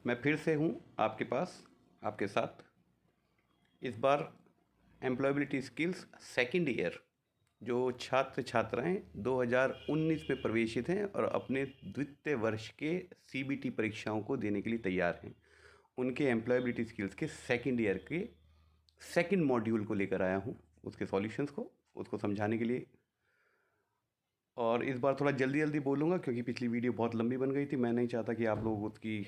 मैं फिर से हूँ आपके पास, आपके साथ। इस बार एम्प्लॉयबिलिटी स्किल्स सेकंड ईयर जो छात्र छात्राएं 2019 में प्रवेशित हैं और अपने द्वितीय वर्ष के सीबीटी परीक्षाओं को देने के लिए तैयार हैं, उनके एम्प्लॉयबिलिटी स्किल्स के सेकंड ईयर के सेकंड मॉड्यूल को लेकर आया हूँ, उसके सॉल्यूशंस को, उसको समझाने के लिए। और इस बार थोड़ा जल्दी जल्दी बोलूँगा क्योंकि पिछली वीडियो बहुत लंबी बन गई थी। मैं नहीं चाहता कि आप लोग उसकी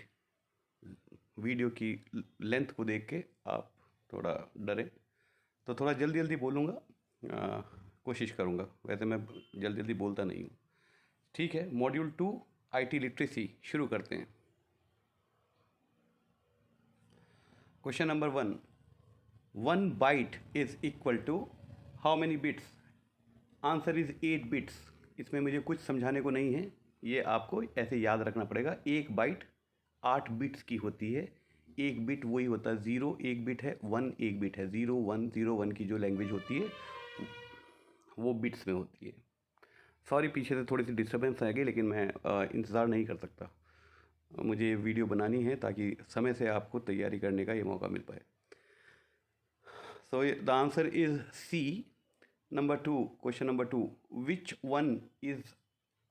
वीडियो की लेंथ को देख के आप थोड़ा डरें, तो थोड़ा जल्दी जल्दी बोलूँगा, कोशिश करूँगा। वैसे मैं जल्दी जल्दी बोलता नहीं हूँ। ठीक है, मॉड्यूल 2 आईटी लिटरेसी शुरू करते हैं। Question number 1, 1 byte is equal to how many bits? Answer is 8 bits. इसमें मुझे कुछ समझाने को नहीं है, ये आपको ऐसे याद रखना पड़ेगा। एक बाइट 8 बिट्स की होती है। एक बिट वही होता है 0, एक बिट है 1, एक बिट है 0 1 0 1 की जो लैंग्वेज होती है वो बिट्स में होती है। सॉरी, पीछे से थोड़ी सी डिस्टर्बेंस आ गई, लेकिन मैं इंतज़ार नहीं कर सकता। मुझे वीडियो बनानी है ताकि समय से आपको तैयारी करने का ये मौका मिल पाए। So the answer is C. Number 2, question number 2, which one is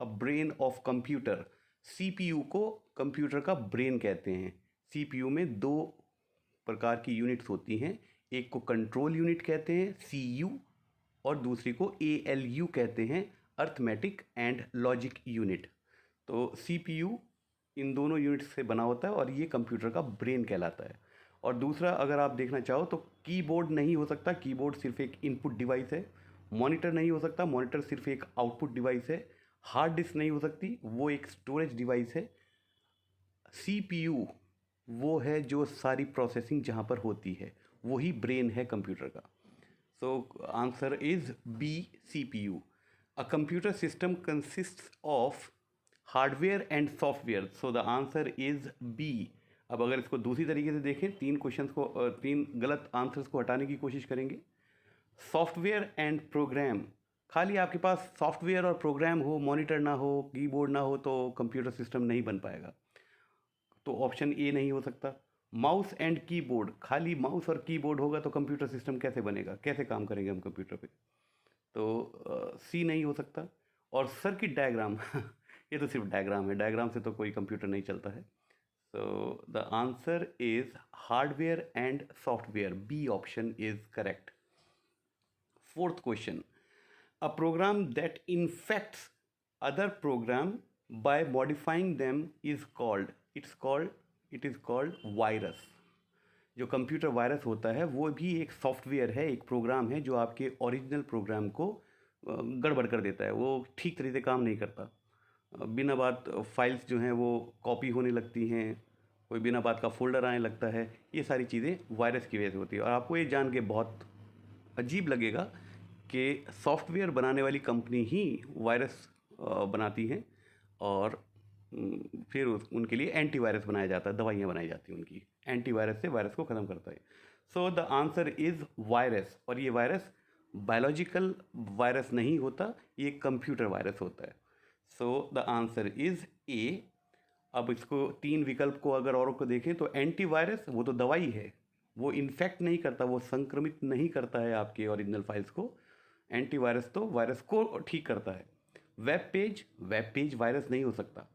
a brain of computer? CPU को कंप्यूटर का ब्रेन कहते हैं। सीपीयू में 2 प्रकार की यूनिट्स होती हैं, एक को कंट्रोल यूनिट कहते हैं सीयू, और दूसरी को एएलयू कहते हैं, अर्थमेटिक एंड लॉजिक यूनिट। तो सीपीयू इन दोनों यूनिट्स से बना होता है और ये कंप्यूटर का ब्रेन कहलाता है। और दूसरा, अगर आप देखना चाहो तो कीबोर्ड नहीं हो सकता, कीबोर्ड सिर्फ एक इनपुट डिवाइस है। मॉनिटर नहीं हो सकता, मॉनिटर सिर्फ एक आउटपुट डिवाइस है। हार्ड डिस्क नहीं हो सकती, वो एक स्टोरेज डिवाइस है। सीपीयू वो है जो सारी प्रोसेसिंग जहाँ पर होती है, वही ब्रेन है कंप्यूटर का। So answer is B, CPU. A computer system consists of hardware and software, so the answer is B. अब अगर इसको दूसरी तरीके से देखें, 3 क्वेश्चंस को 3 गलत आंसर्स को हटाने की कोशिश करेंगे। सॉफ्टवेयर एंड प्रोग्राम, खाली आपके पास सॉफ्टवेयर और प्रोग्राम हो, मॉनिटर ना हो, कीबोर्ड ना हो, तो कंप्यूटर सिस्टम नहीं बन पाएगा। तो ऑप्शन ए नहीं हो सकता। माउस एंड कीबोर्ड, खाली माउस और कीबोर्ड होगा तो कंप्यूटर सिस्टम कैसे बनेगा, कैसे काम करेंगे हम कंप्यूटर पे? तो सी नहीं हो सकता। और सर्किट डायग्राम ये तो सिर्फ डायग्राम है, डायग्राम से तो कोई कंप्यूटर नहीं चलता है। So the answer is hardware and software, B option is correct. Fourth question, a program that infects other program by modifying them is called, it is called virus। जो computer virus होता है वो भी एक software है, एक programme है जो आपके ओरिजिनल प्रोग्राम को गड़बड़ कर देता है, वो ठीक तरीके से काम नहीं करता। बिना बात फाइल्स जो हैं वो कॉपी होने लगती हैं, कोई बिना बात का फोल्डर आने लगता है। ये सारी चीज़ें वायरस की वजह से होती है। और आपको ये जान के बहुत अजीब लगेगा कि सॉफ्टवेयर बनाने वाली कंपनी ही वायरस बनाती हैं, और फिर उनके लिए एंटीवायरस बनाया जाता है, दवाइयाँ बनाई जाती हैं उनकी, एंटीवायरस से वायरस को ख़त्म करता है। So the answer is virus. और ये वायरस बायोलॉजिकल वायरस नहीं होता, ये कंप्यूटर वायरस होता है। So the answer is a. अब इसको 3 विकल्प को अगर और को देखें तो एंटीवायरस वो तो दवाई है, वो इन्फेक्ट नहीं करता, वो संक्रमित नहीं करता है आपके ओरिजिनल फाइल्स को। एंटीवायरस तो वायरस को ठीक करता है। वेब पेज वायरस नहीं हो सकता।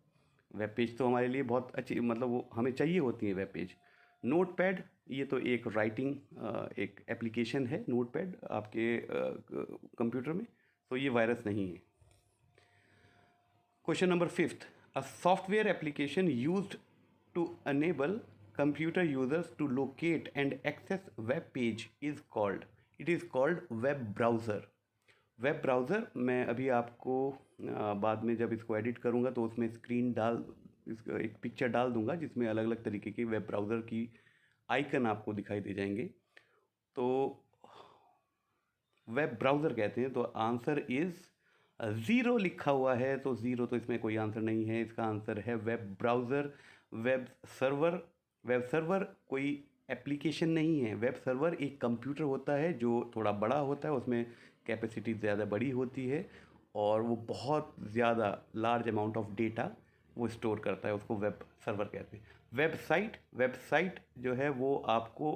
वेब पेज तो हमारे लिए बहुत अच्छी, मतलब वो हमें चाहिए होती है वेब पेज। नोटपैड, ये तो एक राइटिंग एक एप्लीकेशन है नोटपैड आपके कंप्यूटर में, तो ये वायरस नहीं है। Question number 5, a software application used to enable computer users to locate and access web page is called, it is called web browser. Web browser मैं अभी आपको बाद में जब इसको एडिट करूँगा तो उसमें स्क्रीन एक पिक्चर डाल दूँगा जिसमें अलग अलग तरीके की वेब ब्राउज़र की आइकन आपको दिखाई दे जाएंगे। तो वेब ब्राउज़र कहते हैं। तो आंसर इज़ 0 लिखा हुआ है, तो 0 तो इसमें कोई आंसर नहीं है। इसका आंसर है वेब ब्राउज़र। वेब सर्वर कोई एप्लीकेशन नहीं है। वेब सर्वर एक कंप्यूटर होता है जो थोड़ा बड़ा होता है, उसमें कैपेसिटी ज़्यादा बड़ी होती है और वो बहुत ज़्यादा लार्ज अमाउंट ऑफ डेटा वो स्टोर करता है, उसको वेब सर्वर कहते हैं। वेबसाइट जो है वो आपको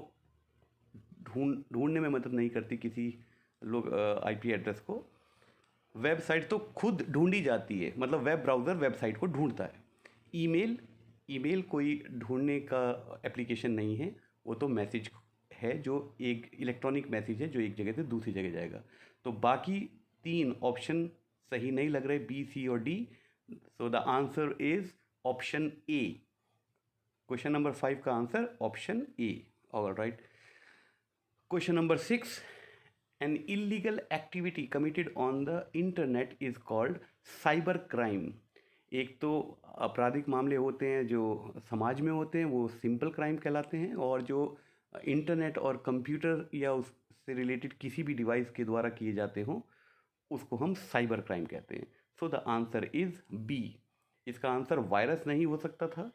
ढूंढने में मदद नहीं करती किसी लोग आईपी एड्रेस को। वेबसाइट तो खुद ढूंढी जाती है, मतलब वेब ब्राउज़र वेबसाइट को ढूंढता है। ईमेल कोई ढूंढने का एप्लीकेशन नहीं है, वो तो मैसेज है, जो एक इलेक्ट्रॉनिक मैसेज है जो एक जगह से दूसरी जगह जाएगा। तो बाकी 3 ऑप्शन सही नहीं लग रहे, बी, सी और D. So the answer is option A. Question number 5 का answer option A. All right. Question number 6, an illegal activity committed on the internet is called cyber crime. एक तो आपराधिक मामले होते हैं जो समाज में होते हैं, वो सिंपल क्राइम कहलाते हैं, और जो इंटरनेट और कंप्यूटर या उससे रिलेटेड किसी भी डिवाइस के द्वारा किए जाते हों उसको हम साइबर क्राइम कहते हैं। So the answer is B. इसका आंसर वायरस नहीं हो सकता था,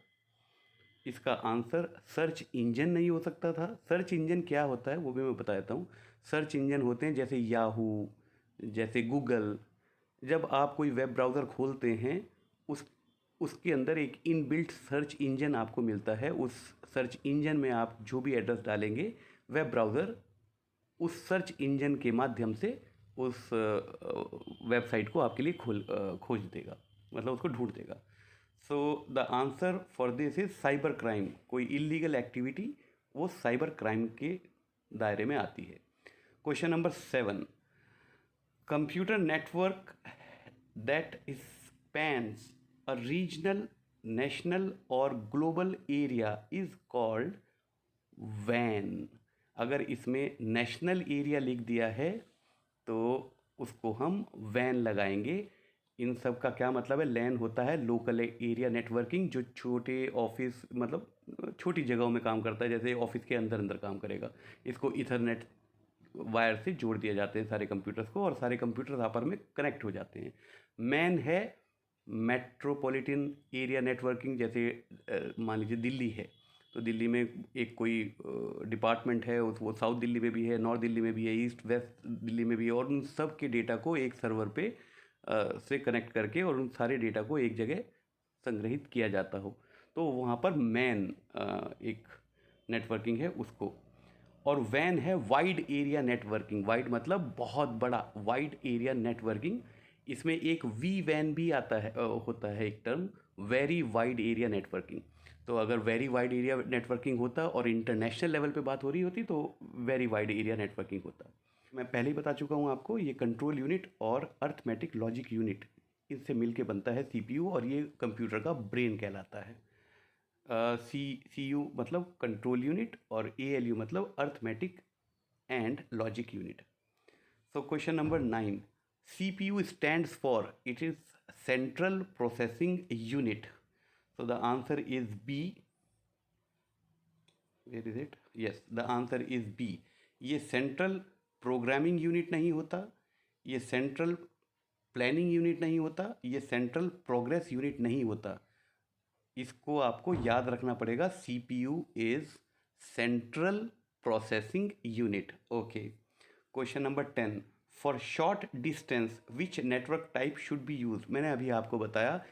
इसका आंसर सर्च इंजन नहीं हो सकता था। सर्च इंजन क्या होता है वो भी मैं बता देता हूँ। सर्च इंजन होते हैं जैसे याहू, जैसे गूगल। जब आप कोई वेब ब्राउज़र खोलते हैं उसके अंदर एक इनबिल्ट सर्च इंजन आपको मिलता है। उस सर्च इंजन में आप जो भी एड्रेस डालेंगे, वेब ब्राउज़र उस सर्च इंजन के माध्यम से उस वेबसाइट को आपके लिए खोज देगा, मतलब उसको ढूंढ देगा। So the answer for this is cyber crime. कोई इलीगल एक्टिविटी वो साइबर क्राइम के दायरे में आती है। Question number 7, computer network that spans a regional, national और ग्लोबल एरिया इज कॉल्ड वैन। अगर इसमें नेशनल एरिया लिख दिया है तो उसको हम वैन लगाएंगे। इन सब का क्या मतलब है? लैन होता है लोकल एरिया नेटवर्किंग, जो छोटे ऑफिस मतलब छोटी जगहों में काम करता है, जैसे ऑफिस के अंदर अंदर काम करेगा। इसको इथरनेट वायर से जोड़ दिया जाते हैं सारे कंप्यूटर्स को, और सारे कंप्यूटर्स आपस में कनेक्ट हो जाते हैं। मैन है मेट्रोपॉलिटन एरिया नेटवर्किंग, जैसे मान लीजिए दिल्ली है तो दिल्ली में एक कोई डिपार्टमेंट है, वो साउथ दिल्ली में भी है, नॉर्थ दिल्ली में भी है, ईस्ट वेस्ट दिल्ली में भी है, और उन सब के डेटा को एक सर्वर पे से कनेक्ट करके और उन सारे डेटा को एक जगह संग्रहित किया जाता हो, तो वहाँ पर मैन एक नेटवर्किंग है उसको। और वैन है वाइड एरिया नेटवर्किंग। वाइड मतलब बहुत बड़ा, वाइड एरिया नेटवर्किंग। इसमें एक वी वैन भी आता है, होता है एक term, very wide area networking. तो अगर वेरी वाइड एरिया नेटवर्किंग होता और इंटरनेशनल लेवल पे बात हो रही होती तो वेरी वाइड एरिया नेटवर्किंग होता। मैं पहले ही बता चुका हूँ आपको, ये कंट्रोल यूनिट और अर्थमेटिक लॉजिक यूनिट इनसे मिलके बनता है सीपीयू, और ये कंप्यूटर का ब्रेन कहलाता है। सीयू मतलब कंट्रोल यूनिट और एएलयू मतलब arithmetic and logic unit. So question number 9, CPU stands for, it is central processing unit. So the answer is B. Where is it? Yes, the answer is B. ये central programming unit नहीं होता, ये central planning unit नहीं होता, ये central progress unit नहीं होता। इसको आपको याद रखना पड़ेगा। CPU is central processing unit. Okay. Question number 10, for short distance which network type should be use. मैंने अभी आपको बताया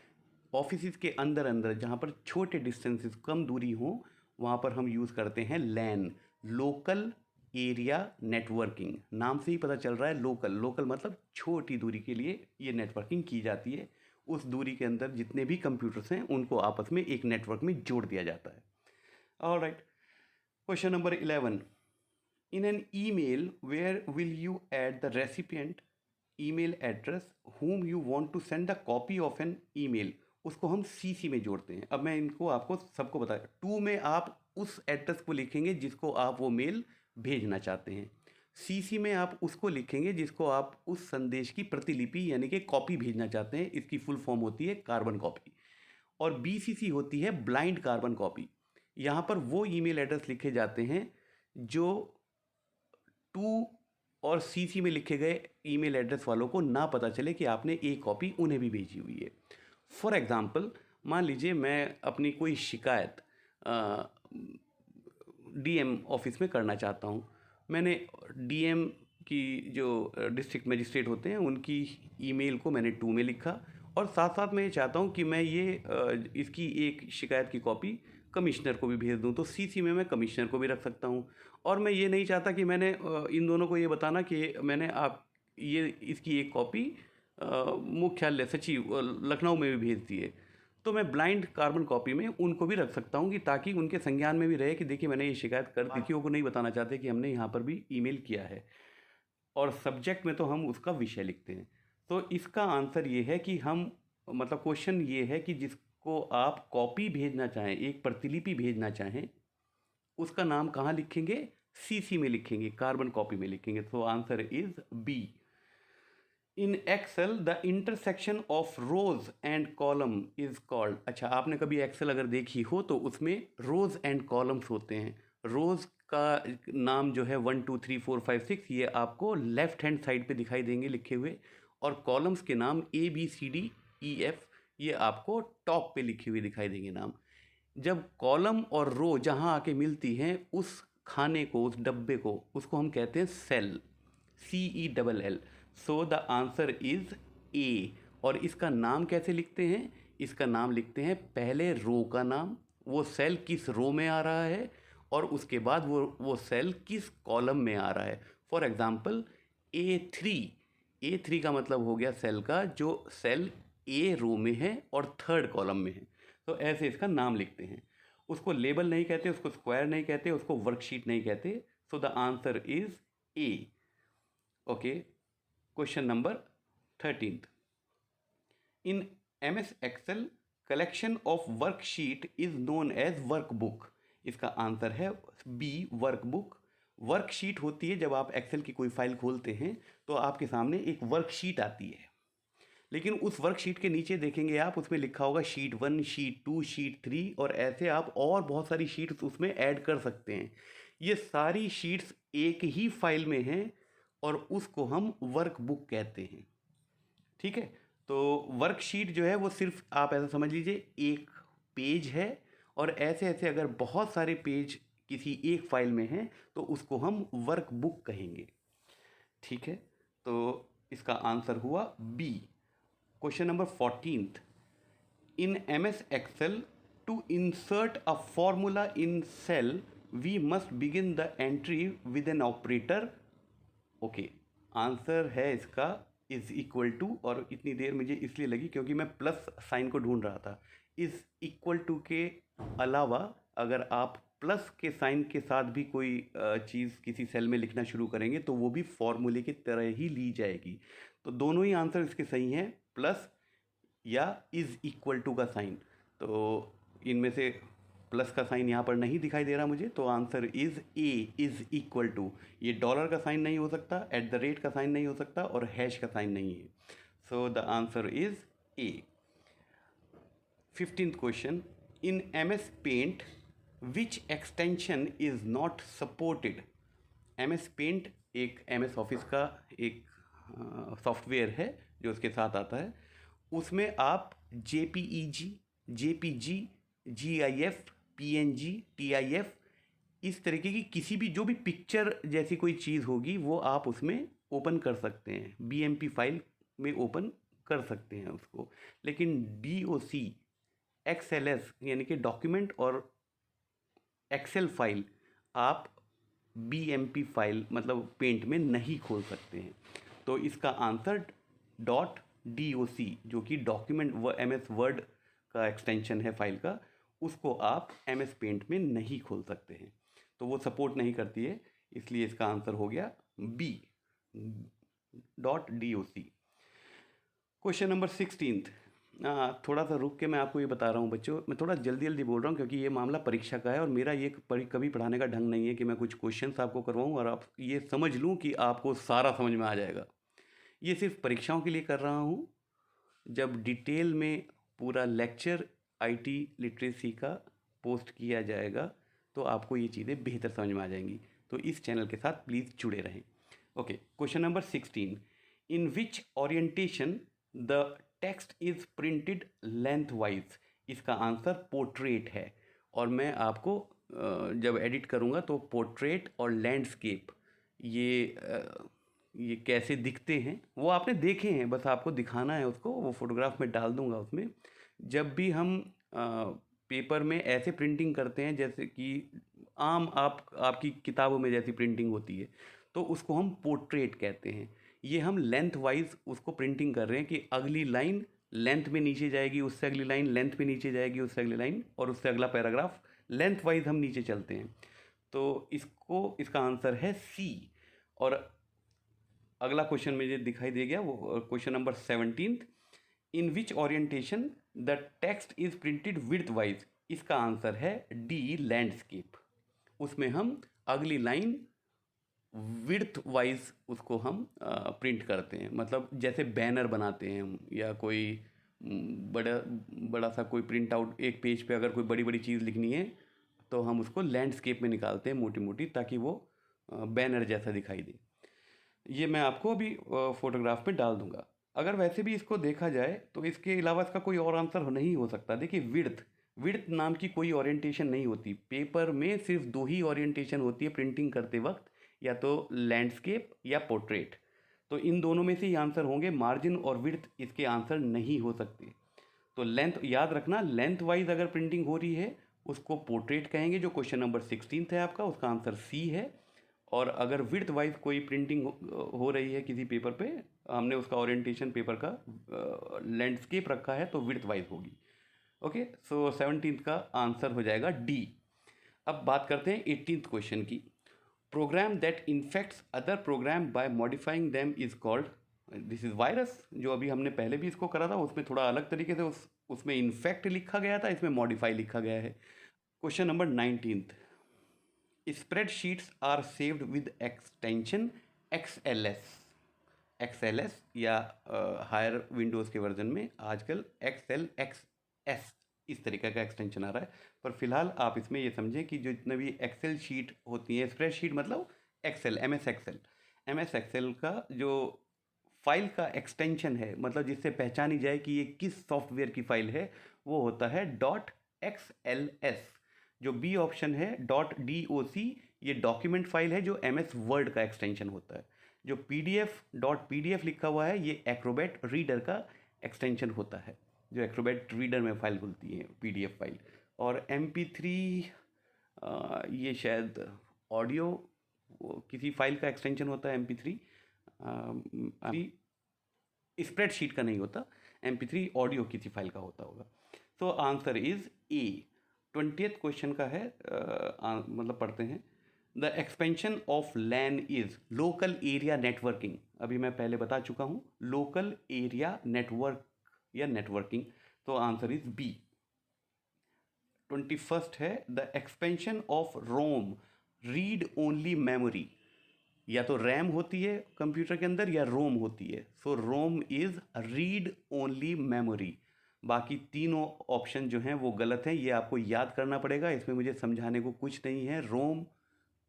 ऑफिस के अंदर अंदर जहाँ पर छोटे डिस्टेंसेस, कम दूरी हो, वहाँ पर हम यूज़ करते हैं लैन, लोकल एरिया नेटवर्किंग। नाम से ही पता चल रहा है लोकल, लोकल मतलब छोटी दूरी के लिए ये नेटवर्किंग की जाती है। उस दूरी के अंदर जितने भी कंप्यूटर्स हैं उनको आपस में एक नेटवर्क में जोड़ दिया जाता है। Alright. Question number 11, in an email where will you add the recipient email address whom you want to send a copy of an email। उसको हम CC में जोड़ते हैं। अब मैं इनको आपको सबको बताया। 2 में आप उस एड्रेस को लिखेंगे जिसको आप वो मेल भेजना चाहते हैं। CC में आप उसको लिखेंगे जिसको आप उस संदेश की प्रतिलिपि यानी कि कॉपी भेजना चाहते हैं। इसकी फुल फॉर्म होती है कार्बन कॉपी। और BCC होती है ब्लाइंड कार्बन कॉपी। यहाँ पर वो ईमेल एड्रेस लिखे जाते हैं जो 2 और CC में लिखे गए ईमेल एड्रेस वालों को ना पता चले कि आपने एक कॉपी उन्हें भी भेजी हुई है। फॉर एग्ज़ाम्पल, मान लीजिए मैं अपनी कोई शिकायत DM ऑफिस में करना चाहता हूँ। मैंने DM की जो डिस्ट्रिक्ट मजिस्ट्रेट होते हैं उनकी ईमेल को मैंने 2 में लिखा, और साथ साथ मैं ये चाहता हूँ कि मैं इसकी एक शिकायत की कॉपी कमिश्नर को भी भेज दूँ, तो सीसी में मैं कमिश्नर को भी रख सकता हूँ। और मैं ये नहीं चाहता कि मैंने इन दोनों को ये बताना कि मैंने इसकी एक कॉपी मुख्यालय सचिव लखनऊ में भी भेज दी है। तो मैं ब्लाइंड कार्बन कॉपी में उनको भी रख सकता हूँ कि ताकि उनके संज्ञान में भी रहे कि देखिए मैंने ये शिकायत कर दी थी, वो नहीं बताना चाहते कि हमने यहाँ पर भी ईमेल किया है। और सब्जेक्ट में तो हम उसका विषय लिखते हैं। तो इसका आंसर ये है कि हम मतलब क्वेश्चन ये है कि जिसको आप कॉपी भेजना चाहें, एक प्रतिलिपि भेजना चाहें, उसका नाम कहाँ लिखेंगे? सीसी में लिखेंगे, कार्बन कॉपी में लिखेंगे। तो answer is B. In Excel the intersection of rows and column is called. अच्छा, आपने कभी एक्सेल अगर देखी हो तो उसमें रोज एंड कॉलम्स होते हैं। रोज का नाम जो है 1 2 3 4 5 6 ये आपको लेफ्ट हैंड साइड पे दिखाई देंगे लिखे हुए, और कॉलम्स के नाम ABCDEF ये आपको टॉप पे लिखे हुए दिखाई देंगे नाम। जब कॉलम और रो जहाँ आके मिलती हैं, उस खाने को, उस डब्बे को, उसको हम कहते हैं cell, CELL। So the answer is A. और इसका नाम कैसे लिखते हैं? इसका नाम लिखते हैं पहले रो का नाम, वो सेल किस रो में आ रहा है, और उसके बाद वो सेल किस कॉलम में आ रहा है। फॉर एग्जाम्पल A3 का मतलब हो गया सेल का जो सेल ए रो में है और थर्ड कॉलम में है। तो ऐसे इसका नाम लिखते हैं। उसको लेबल नहीं कहते, उसको स्क्वायर नहीं कहते, उसको वर्कशीट नहीं कहते। So the answer is A. Okay, question number 13। In MS Excel collection of worksheet is known as workbook. इसका आंसर है बी, वर्कबुक। वर्कशीट होती है जब आप एक्सेल की कोई फाइल खोलते हैं तो आपके सामने एक वर्कशीट आती है, लेकिन उस वर्कशीट के नीचे देखेंगे आप, उसमें लिखा होगा शीट 1, शीट 2, शीट 3, और ऐसे आप और बहुत सारी शीट्स उसमें ऐड कर सकते हैं। ये सारी शीट्स एक ही फाइल में हैं और उसको हम वर्कबुक कहते हैं। ठीक है, तो वर्कशीट जो है वो सिर्फ आप ऐसा समझ लीजिए एक पेज है, और ऐसे ऐसे अगर बहुत सारे पेज किसी एक फाइल में हैं तो उसको हम वर्कबुक कहेंगे। ठीक है, तो इसका आंसर हुआ B. Question number 14। In MS Excel to insert a formula in cell we must begin the entry with an operator। Okay, answer है इसका इज इक्वल टू, और इतनी देर मुझे इसलिए लगी क्योंकि मैं प्लस साइन को ढूंढ रहा था। इज इक्वल टू के अलावा अगर आप प्लस के साइन के साथ भी कोई चीज़ किसी सेल में लिखना शुरू करेंगे तो वो भी फॉर्मूले की तरह ही ली जाएगी। तो दोनों ही आंसर इसके सही हैं, प्लस या इज इक्वल टू का साइन। तो इनमें से प्लस का साइन यहाँ पर नहीं दिखाई दे रहा मुझे, तो answer is A, is equal to. ये डॉलर का साइन नहीं हो सकता, एट द रेट का साइन नहीं हो सकता, और हैश का साइन नहीं है। So the answer is A. 15th question. In MS Paint which extension is not supported. MS Paint एक MS Office का एक सॉफ्टवेयर है जो उसके साथ आता है। उसमें आप JPEG, JPG, GIF, PNG, TIF इस तरीके की किसी भी जो भी पिक्चर जैसी कोई चीज़ होगी वो आप उसमें ओपन कर सकते हैं, BMP फाइल में ओपन कर सकते हैं उसको। लेकिन DOC, XLS यानी कि डॉक्यूमेंट और एक्सेल फाइल आप BMP फाइल मतलब पेंट में नहीं खोल सकते हैं। तो इसका आंसर .doc जो कि डॉक्यूमेंट MS वर्ड का एक्सटेंशन है फाइल का, उसको आप MS पेंट में नहीं खोल सकते हैं, तो वो सपोर्ट नहीं करती है, इसलिए इसका आंसर हो गया B, .doc। Question number 16। थोड़ा सा रुक के मैं आपको ये बता रहा हूँ बच्चों, मैं थोड़ा जल्दी जल्दी बोल रहा हूँ क्योंकि ये मामला परीक्षा का है और मेरा ये कभी पढ़ाने का ढंग नहीं है कि मैं कुछ क्वेश्चंस आपको करवाऊँ और आप ये समझ लूँ कि आपको सारा समझ में आ जाएगा। ये सिर्फ परीक्षाओं के लिए कर रहा हूँ। जब डिटेल में पूरा लेक्चर IT लिटरेसी का पोस्ट किया जाएगा तो आपको ये चीज़ें बेहतर समझ में आ जाएंगी, तो इस चैनल के साथ प्लीज़ जुड़े रहें। Okay, question number 16। In which orientation the text is printed length wise. इसका आंसर पोर्ट्रेट है, और मैं आपको जब एडिट करूँगा तो पोर्ट्रेट और लैंडस्केप ये ये कैसे दिखते हैं वो आपने देखे हैं, बस आपको दिखाना है उसको, वो फोटोग्राफ में डाल दूंगा उसमें। जब भी हम पेपर में ऐसे प्रिंटिंग करते हैं जैसे कि आम आपकी किताबों में जैसी प्रिंटिंग होती है, तो उसको हम पोर्ट्रेट कहते हैं। ये हम लेंथ वाइज उसको प्रिंटिंग कर रहे हैं कि अगली लाइन लेंथ में नीचे जाएगी, उससे अगली लाइन लेंथ में नीचे जाएगी, उससे अगली लाइन और उससे अगला पैराग्राफ लेंथ वाइज हम नीचे चलते हैं। तो इसका आंसर है सी। और अगला क्वेश्चन मुझे दिखाई दे गया, वो question number 17। In which orientation the text is printed width wise. इसका आंसर है डी, लैंडस्केप। उसमें हम अगली लाइन विड्थ वाइज उसको हम प्रिंट करते हैं, मतलब जैसे बैनर बनाते हैं हम, या कोई बड़ा बड़ा सा कोई प्रिंट आउट, एक पेज पे अगर कोई बड़ी बड़ी चीज़ लिखनी है तो हम उसको लैंडस्केप में निकालते हैं मोटी मोटी, ताकि वो बैनर जैसा दिखाई दे। ये मैं आपको अभी फोटोग्राफ में डाल दूंगा। अगर वैसे भी इसको देखा जाए तो इसके अलावा इसका कोई और आंसर नहीं हो सकता। देखिए, विड्थ विड्थ नाम की कोई ओरिएंटेशन नहीं होती पेपर में, सिर्फ दो ही ओरिएंटेशन होती है प्रिंटिंग करते वक्त, या तो लैंडस्केप या पोर्ट्रेट। तो इन दोनों में से ही आंसर होंगे, मार्जिन और विड्थ इसके आंसर नहीं हो सकते। तो लेंथ याद रखना, लेंथ वाइज अगर प्रिंटिंग हो रही है उसको पोर्ट्रेट कहेंगे, जो क्वेश्चन नंबर 16 है आपका, उसका आंसर सी है। और अगर विड्थ वाइज कोई प्रिंटिंग हो रही है किसी पेपर पे, हमने उसका ओरिएंटेशन पेपर का लैंडस्केप रखा है, तो विड्थ वाइज होगी। ओके, सो 17 का आंसर हो जाएगा डी। अब बात करते हैं 18th क्वेश्चन की। Program that infects other program by modifying them is called, this is virus. जो अभी हमने पहले भी इसको करा था उसमें थोड़ा अलग तरीके से उसमें इन्फेक्ट लिखा गया था, इसमें मॉडिफाई लिखा गया है। Question number 19। Spreadsheets are saved with extension XLS। XLS या हायर विंडोज़ के वर्जन में आजकल XL XS इस तरीके का एक्सटेंशन आ रहा है। पर फिलहाल आप इसमें ये समझें कि जो जितने भी एक्सेल शीट होती है, स्प्रेडशीट मतलब एक्सेल, MS एक्सेल का जो फाइल का एक्सटेंशन है, मतलब जिससे पहचानी जाए कि ये किस सॉफ्टवेयर की फाइल है, वो होता है .XLS। जो बी ऑप्शन है .DOC, ये डॉक्यूमेंट फाइल है जो MS वर्ड का एक्सटेंशन होता है। जो PDF लिखा हुआ है ये एक्रोबैट रीडर का एक्सटेंशन होता है, जो एक्रोबैट रीडर में फाइल खुलती है PDF फाइल। और MP3 ये शायद ऑडियो किसी फाइल का एक्सटेंशन होता है MP3। स्प्रेडशीट का नहीं होता, MP3 ऑडियो किसी फाइल का होता होगा। So answer is A. 20th question का है, मतलब पढ़ते हैं। The expansion of LAN is local area networking. अभी मैं पहले बता चुका हूँ, लोकल एरिया नेटवर्क या नेटवर्किंग, तो आंसर इज बी। 21st है, the expansion of ROM read only memory. या तो रैम होती है कंप्यूटर के अंदर या रोम होती है। सो रोम इज रीड ओनली मेमोरी। बाकी तीनों ऑप्शन जो हैं वो गलत हैं, ये आपको याद करना पड़ेगा, इसमें मुझे समझाने को कुछ नहीं है। रोम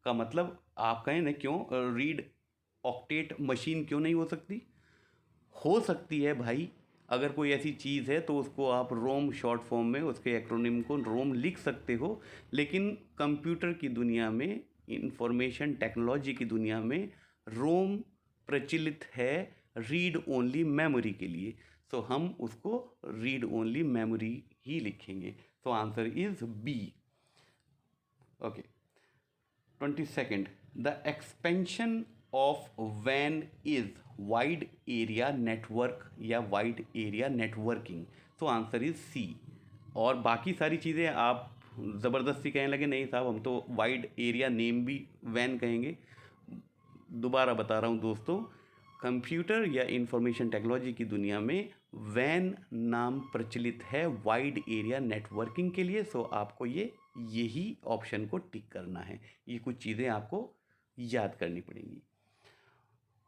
का मतलब आप कहें ना, क्यों रीड ऑक्टेट मशीन क्यों नहीं हो सकती है भाई। अगर कोई ऐसी चीज़ है तो उसको आप रोम शॉर्ट फॉर्म में उसके एक्रोनिम को रोम लिख सकते हो, लेकिन कंप्यूटर की दुनिया में, इंफॉर्मेशन टेक्नोलॉजी की दुनिया में रोम प्रचलित है रीड ओनली मेमोरी के लिए। सो हम उसको रीड ओनली मेमोरी ही लिखेंगे। So answer is B. Okay, 22nd, the expansion of वैन इज वाइड एरिया नेटवर्क या वाइड एरिया नेटवर्किंग। तो आंसर इज सी। और बाकी सारी चीज़ें आप ज़बरदस्ती कहने लगे, नहीं साहब हम तो वाइड एरिया नेम भी वैन कहेंगे। दोबारा बता रहा हूँ दोस्तों, कंप्यूटर या इंफॉर्मेशन टेक्नोलॉजी की दुनिया में वैन नाम प्रचलित है वाइड एरिया नेटवर्किंग के लिए। सो आपको यही ऑप्शन को टिक करना है। ये कुछ चीज़ें आपको याद करनी पड़ेंगी।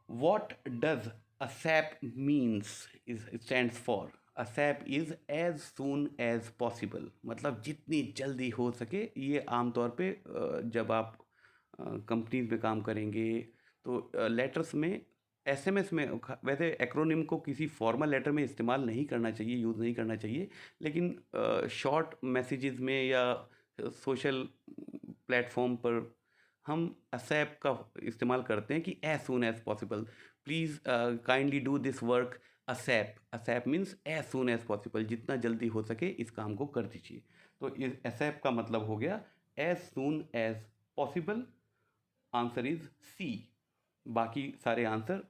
What does ASAP means is stands for. ASAP is as soon as possible, मतलब जितनी जल्दी हो सके। ये आमतौर पे जब आप कंपनीज में काम करेंगे तो लेटर्स में, SMS में, वैसे एक्रोनिम को किसी फॉर्मल लेटर में इस्तेमाल नहीं करना चाहिए, यूज़ नहीं करना चाहिए, लेकिन शॉर्ट मैसेजेस में या सोशल प्लेटफॉर्म पर हम ASAP का इस्तेमाल करते हैं कि as soon as possible. Please kindly do this work ASAP. ASAP means as soon as possible, जितना जल्दी हो सके इस काम को कर दीजिए। तो इस असैप का मतलब हो गया as soon as possible. Answer is C. बाकी सारे आंसर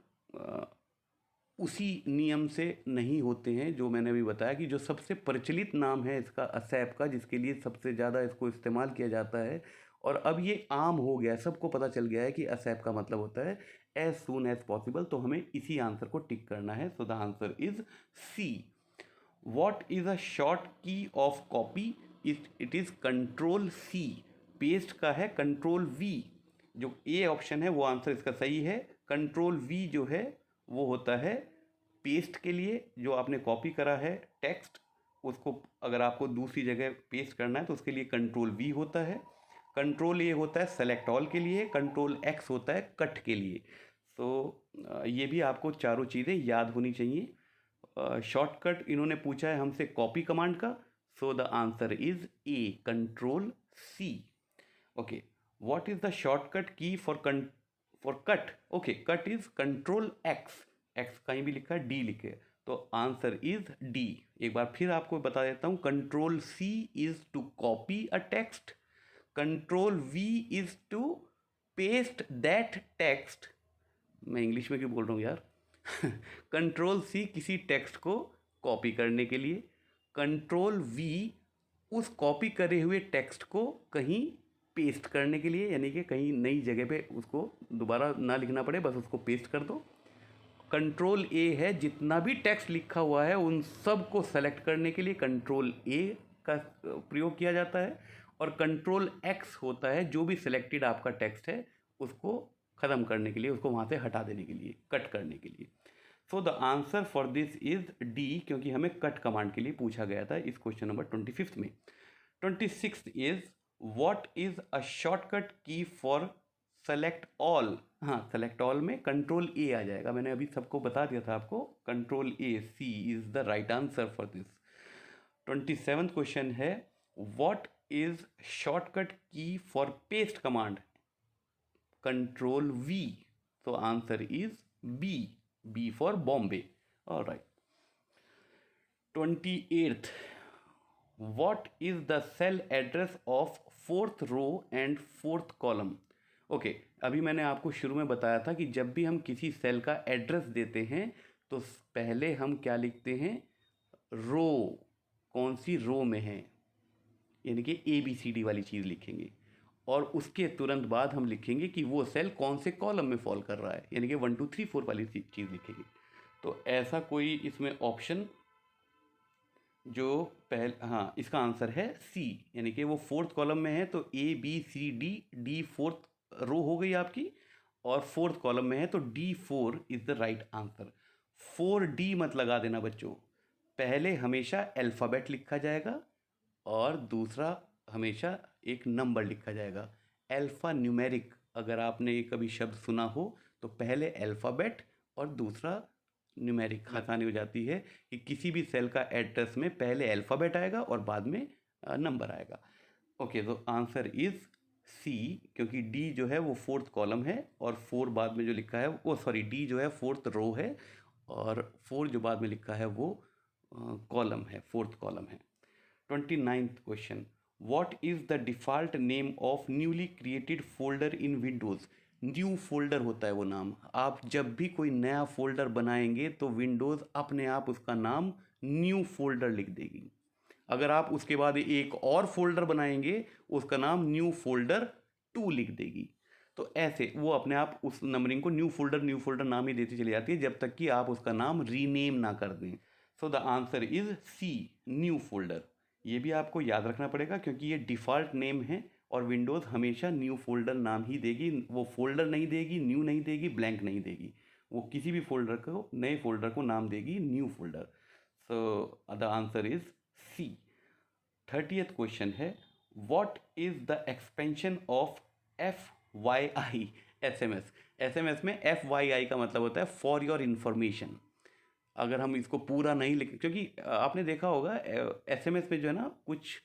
उसी नियम से नहीं होते हैं जो मैंने अभी बताया, कि जो सबसे प्रचलित नाम है इसका असैप का, जिसके लिए सबसे ज़्यादा इसको इस्तेमाल किया जाता है और अब ये आम हो गया है, सबको पता चल गया है कि असैप का मतलब होता है एज सून एज पॉसिबल। तो हमें इसी आंसर को टिक करना है। So the answer is C. What is a short key of copy? It is control C. Paste का है कंट्रोल वी। जो ए ऑप्शन है वो आंसर इसका सही है। कंट्रोल वी जो है वो होता है पेस्ट के लिए। जो आपने कॉपी करा है टेक्स्ट, उसको अगर आपको दूसरी जगह पेस्ट करना है तो उसके लिए कंट्रोल वी होता है। कंट्रोल ए होता है सेलेक्ट ऑल के लिए। कंट्रोल एक्स होता है कट के लिए। तो ये भी आपको चारों चीज़ें याद होनी चाहिए। शॉर्टकट इन्होंने पूछा है हमसे कॉपी कमांड का। So the answer is A, control C. Okay, what is the shortcut key for cut? Okay, cut is control X. X कहीं भी लिखा है, डी लिखे, तो आंसर इज डी। एक बार फिर आपको बता देता हूँ, control C is to copy a text, control V is to paste that text. मैं इंग्लिश में क्यों बोल रहा हूँ यार कंट्रोल सी किसी टेक्स्ट को कॉपी करने के लिए, कंट्रोल वी उस कॉपी करे हुए टेक्स्ट को कहीं पेस्ट करने के लिए, यानी कि कहीं नई जगह पे उसको दोबारा ना लिखना पड़े, बस उसको पेस्ट कर दो। कंट्रोल ए है जितना भी टेक्स्ट लिखा हुआ है उन सब को सेलेक्ट करने के लिए कंट्रोल ए का प्रयोग किया जाता है। और कंट्रोल एक्स होता है जो भी सिलेक्टेड आपका टेक्स्ट है उसको ख़त्म करने के लिए, उसको वहाँ से हटा देने के लिए, कट करने के लिए। सो the answer for this is D, क्योंकि हमें कट कमांड के लिए पूछा गया था इस क्वेश्चन नंबर 25 में। 26 is what is a shortcut key for select all? हाँ, सेलेक्ट ऑल में कंट्रोल ए आ जाएगा। मैंने अभी सबको बता दिया था आपको, control A, C is the right answer for this. 27th question है what is shortcut key for paste command? Control V. तो answer is B, B for Bombay. Alright. 28th, what is the cell address of 4th row and 4th column? Okay, अभी मैंने आपको शुरू में बताया था कि जब भी हम किसी सेल का एड्रेस देते हैं तो पहले हम क्या लिखते हैं, रो, कौन सी रो में है, यानी कि ABCD वाली चीज़ लिखेंगे, और उसके तुरंत बाद हम लिखेंगे कि वो सेल कौन से कॉलम में फॉल कर रहा है, यानी कि 1 2 3 4 वाली चीज़ लिखेंगे। तो ऐसा कोई इसमें ऑप्शन जो हाँ, इसका आंसर है सी, यानी कि वो 4th कॉलम में है तो ABCD, D 4th रो हो गई आपकी, और 4th कॉलम में है तो D4 is the right answer. 4D मत लगा देना बच्चों, पहले हमेशा अल्फ़ाबेट लिखा जाएगा और दूसरा हमेशा एक नंबर लिखा जाएगा। अल्फ़ा न्यूमेरिक, अगर आपने ये कभी शब्द सुना हो तो पहले अल्फ़ाबेट और दूसरा न्यूमेरिक। आसानी हो जाती है कि किसी भी सेल का एड्रेस में पहले अल्फ़ाबेट आएगा और बाद में नंबर आएगा। ओके, तो आंसर इज़ सी, क्योंकि डी जो है वो 4th कॉलम है और 4 बाद में जो लिखा है वो, सॉरी, डी जो है 4th रो है और 4 जो बाद में लिखा है वो कॉलम है, 4th कॉलम है। 29th question, what is the default name of newly created folder in Windows? New folder होता है वो नाम। आप जब भी कोई नया फोल्डर बनाएंगे तो विंडोज़ अपने आप उसका नाम न्यू फोल्डर लिख देगी। अगर आप उसके बाद एक और फोल्डर बनाएंगे उसका नाम न्यू फोल्डर 2 लिख देगी। तो ऐसे वो अपने आप उस नंबरिंग को न्यू फोल्डर नाम ही देती चली जाती है जब तक कि आप उसका नाम रीनेम ना कर दें। So the answer is C, new folder. ये भी आपको याद रखना पड़ेगा क्योंकि ये डिफ़ॉल्ट नेम है और विंडोज़ हमेशा न्यू फोल्डर नाम ही देगी। वो फोल्डर नहीं देगी, न्यू नहीं देगी, ब्लैंक नहीं देगी। वो किसी भी फोल्डर को, नए फोल्डर को नाम देगी new folder. So the answer is C. 30th question है what is the expansion of FYI SMS? SMS में FYI का मतलब होता है फॉर योर इन्फॉर्मेशन। अगर हम इसको पूरा नहीं लिखें, क्योंकि आपने देखा होगा SMS में जो है ना कुछ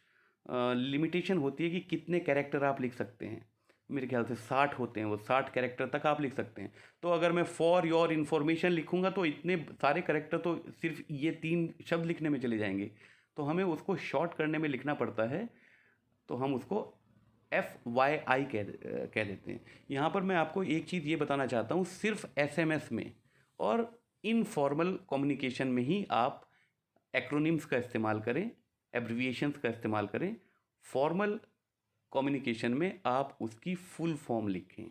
लिमिटेशन होती है कि कितने कैरेक्टर आप लिख सकते हैं। मेरे ख्याल से 60 होते हैं, वो 60 कैरेक्टर तक आप लिख सकते हैं। तो अगर मैं फॉर योर इन्फॉर्मेशन लिखूंगा तो इतने सारे कैरेक्टर तो सिर्फ ये 3 शब्द लिखने में चले जाएंगे, तो हमें उसको शॉर्ट करने में लिखना पड़ता है, तो हम उसको FYI कह देते हैं। यहाँ पर मैं आपको एक चीज़ ये बताना चाहता हूँ, सिर्फ SMS में और इनफॉर्मल कम्युनिकेशन में ही आप एक्रोनिम्स का इस्तेमाल करें, एब्रिविएशंस का इस्तेमाल करें। फॉर्मल कम्युनिकेशन में आप उसकी फुल फॉर्म लिखें,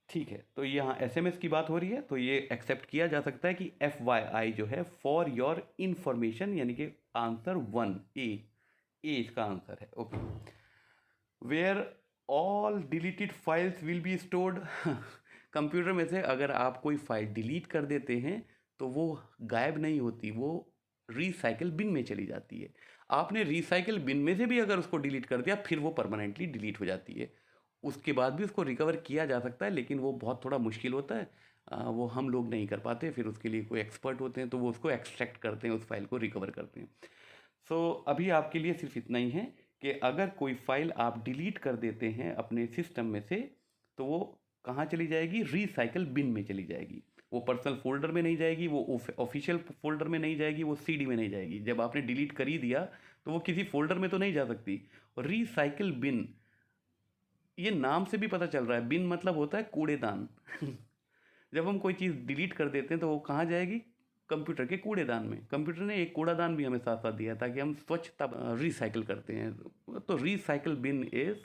ठीक है। तो यहाँ SMS की बात हो रही है, तो ये एक्सेप्ट किया जा सकता है कि FYI जो है फॉर योर इंफॉर्मेशन, यानी कि आंसर 1 ए इसका आंसर है। Okay, where all deleted files will be stored. Computer में से अगर आप कोई फाइल डिलीट कर देते हैं तो वो गायब नहीं होती, वो रिसाइकिल बिन में चली जाती है। आपने रिसाइकिल बिन में से भी अगर उसको डिलीट कर दिया फिर वो परमानेंटली डिलीट हो जाती है। उसके बाद भी उसको रिकवर किया जा सकता है, लेकिन वो बहुत थोड़ा मुश्किल होता है, वो हम लोग नहीं कर पाते। फिर उसके लिए कोई एक्सपर्ट होते हैं तो वो उसको एक्सट्रैक्ट करते हैं, उस फाइल को रिकवर करते हैं। सो अभी आपके लिए सिर्फ इतना ही है कि अगर कोई फाइल आप डिलीट कर देते हैं अपने सिस्टम में से तो वो कहाँ चली जाएगी? रिसाइकल बिन में चली जाएगी। वो पर्सनल फोल्डर में नहीं जाएगी, वो ऑफिशियल फोल्डर में नहीं जाएगी, वो CD में नहीं जाएगी। जब आपने डिलीट कर ही दिया तो वो किसी फोल्डर में तो नहीं जा सकती। और रिसाइकल बिन, ये नाम से भी पता चल रहा है, बिन मतलब होता है कूड़ेदान। जब हम कोई चीज़ डिलीट कर देते हैं तो वो कहाँ जाएगी? कंप्यूटर के कूड़ेदान में। कंप्यूटर ने एक कूड़ादान भी हमें साथ साथ दिया ताकि हम स्वच्छता रिसाइकिल करते हैं। तो रिसाइकिल बिन इज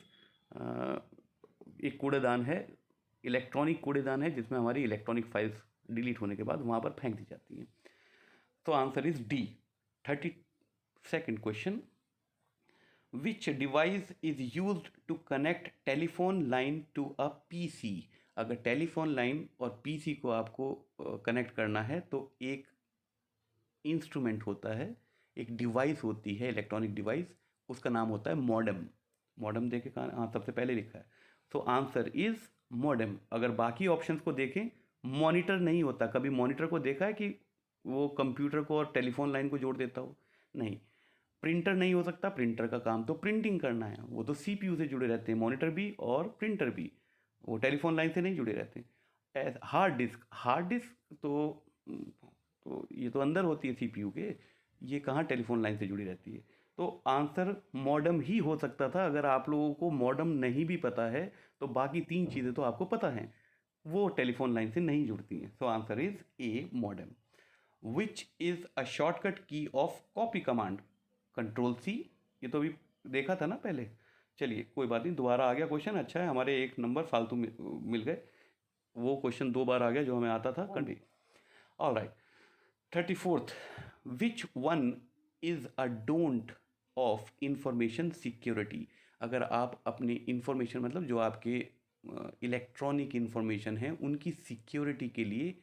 एक कूड़ेदान है, इलेक्ट्रॉनिक कूड़ेदान है, जिसमें हमारी इलेक्ट्रॉनिक फाइल्स डिलीट होने के बाद वहाँ पर फेंक दी जाती हैं। तो answer is D। 32nd question, which device is used to connect telephone line to a PC। अगर टेलीफोन लाइन और PC को आपको कनेक्ट करना है तो एक इंस्ट्रूमेंट होता है, एक डिवाइस होती है, इलेक्ट्रॉनिक डिवाइस, उसका नाम होता है मॉडेम। मॉडेम देखे कहाँ? हाँ, सबसे पहले लिखा है। तो आंसर इज मॉडेम। अगर बाकी ऑप्शंस को देखें, मॉनिटर नहीं होता। कभी मॉनिटर को देखा है कि वो कंप्यूटर को और टेलीफोन लाइन को जोड़ देता हो? नहीं। प्रिंटर नहीं हो सकता, प्रिंटर का काम तो प्रिंटिंग करना है, वो तो CPU से जुड़े रहते हैं, मॉनिटर भी और प्रिंटर भी, वो टेलीफोन लाइन से नहीं जुड़े रहते। हार्ड डिस्क, हार्ड डिस्क तो ये तो अंदर होती है CPU के, ये कहाँ टेलीफोन लाइन से जुड़ी रहती है। तो आंसर मॉडेम ही हो सकता था। अगर आप लोगों को मॉडेम नहीं भी पता है तो बाकी 3 चीज़ें तो आपको पता हैं, वो टेलीफोन लाइन से नहीं जुड़ती हैं। सो answer is A modem. Which is a shortcut की ऑफ कॉपी कमांड? Ctrl+C। ये तो अभी देखा था ना पहले। चलिए कोई बात नहीं, दोबारा आ गया क्वेश्चन। अच्छा है, हमारे एक नंबर फालतू मिल गए। वो क्वेश्चन 2 बार आ गया जो हमें आता था continue. All right, 34th, which one is a don't of information security? अगर आप अपनी इंफॉर्मेशन, मतलब जो आपके इलेक्ट्रॉनिक इंफॉर्मेशन है, उनकी सिक्योरिटी के लिए